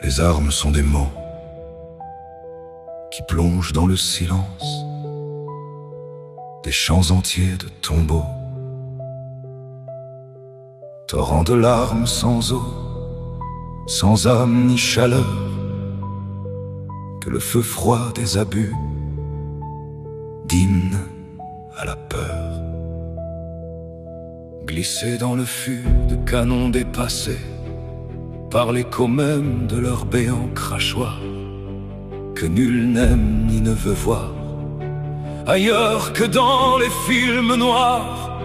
Les armes sont des mots qui plongent dans le silence des champs entiers de tombeaux. Torrent de larmes sans eau, sans âme ni chaleur, que le feu froid des abus, d'hymne à la peur. Glissés dans le fût de canons dépassés par l'écho même de leur béant crachoir, que nul n'aime ni ne veut voir ailleurs que dans les films noirs,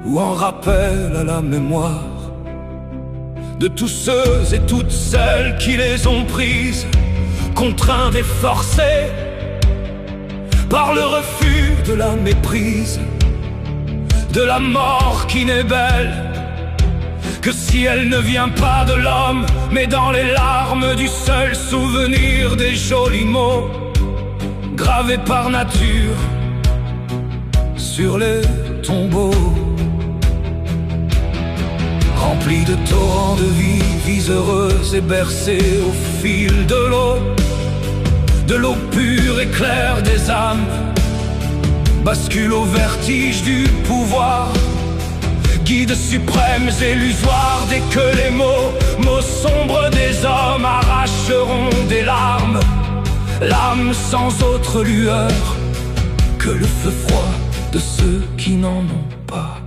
ou en rappel à la mémoire de tous ceux et toutes celles qui les ont prises, contraints et forcés par le refus de la méprise, de la mort qui n'est belle que si elle ne vient pas de l'homme, mais dans les larmes du seul souvenir des jolis mots gravés par nature sur les tombeaux. Remplis de torrents de vies heureuses et bercées au fil de l'eau pure et claire des âmes, bascule au vertige du pouvoir, guides suprêmes illusoires dès que les mots sombres des hommes arracheront des larmes, l'âme sans autre lueur que le feu froid de ceux qui n'en ont pas.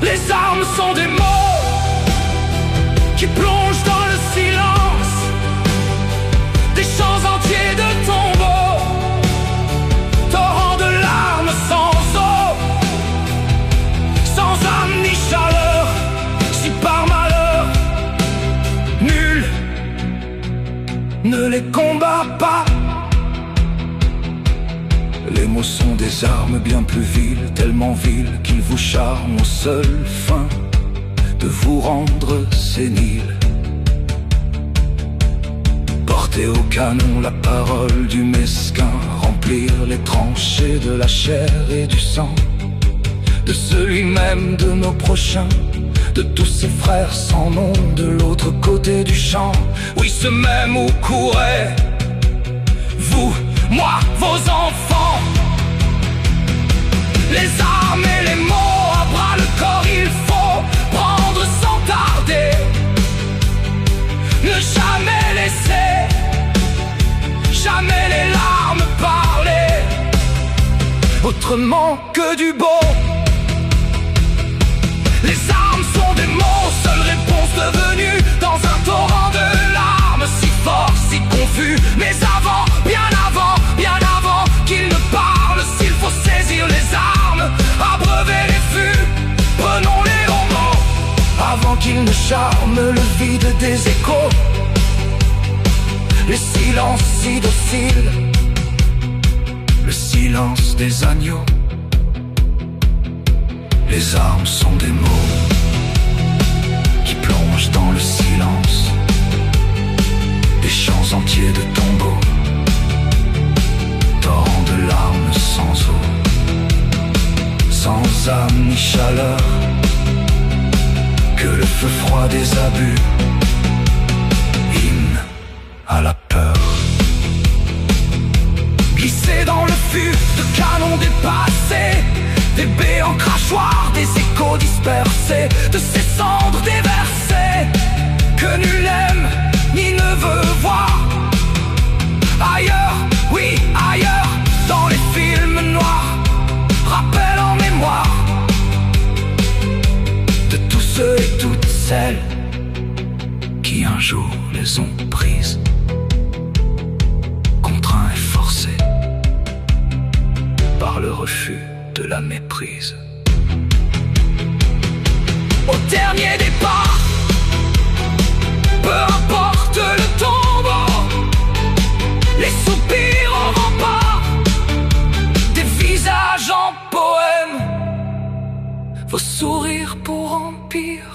Les armes sont des mots qui plongent dans le silence des champs entiers de tombeaux, torrents de larmes sans eau, sans âme ni chaleur, si par malheur nul ne les combat pas. Les mots sont des armes bien plus viles, tellement viles qu'ils vous charment aux seules fins de vous rendre sénile. Porter au canon la parole du mesquin, remplir les tranchées de la chair et du sang, de celui même de nos prochains, de tous ces frères sans nom de l'autre côté du champ. Oui, ce même où couraient vous, moi, vos enfants. Les armes et les mots à bras le corps, il faut prendre sans tarder, ne jamais laisser, jamais les larmes parler autrement que du beau. Les armes sont des mots, seule réponse devenue dans un torrent de larmes, si fort, si confus. Mais avant, bien avant qu'ils ne parlent, s'il faut saisir les armes, abreuver les fûts, prenons les longs mots, avant qu'ils ne charment le vide des échos, les silences si dociles, le silence des agneaux. Les armes sont des mots qui plongent dans le silence des champs entiers de tombeaux, torrents de larmes sans eau, sans âme ni chaleur, que le feu froid des abus, hymne à la peur. Glissés dans le fût de canons dépassés, des béants crachoirs, des échos dispersés, de ces cendres déversées que nul aime ni ne veut voir ailleurs, oui ailleurs, dans les films noirs, rappel en mémoire de tous ceux et toutes celles qui un jour les ont prises, contraints et forcés par le refus de la méprise. Au dernier départ, peu importe le tombeau, les soupirs en rempart, des visages en poème, vos sourires pour empire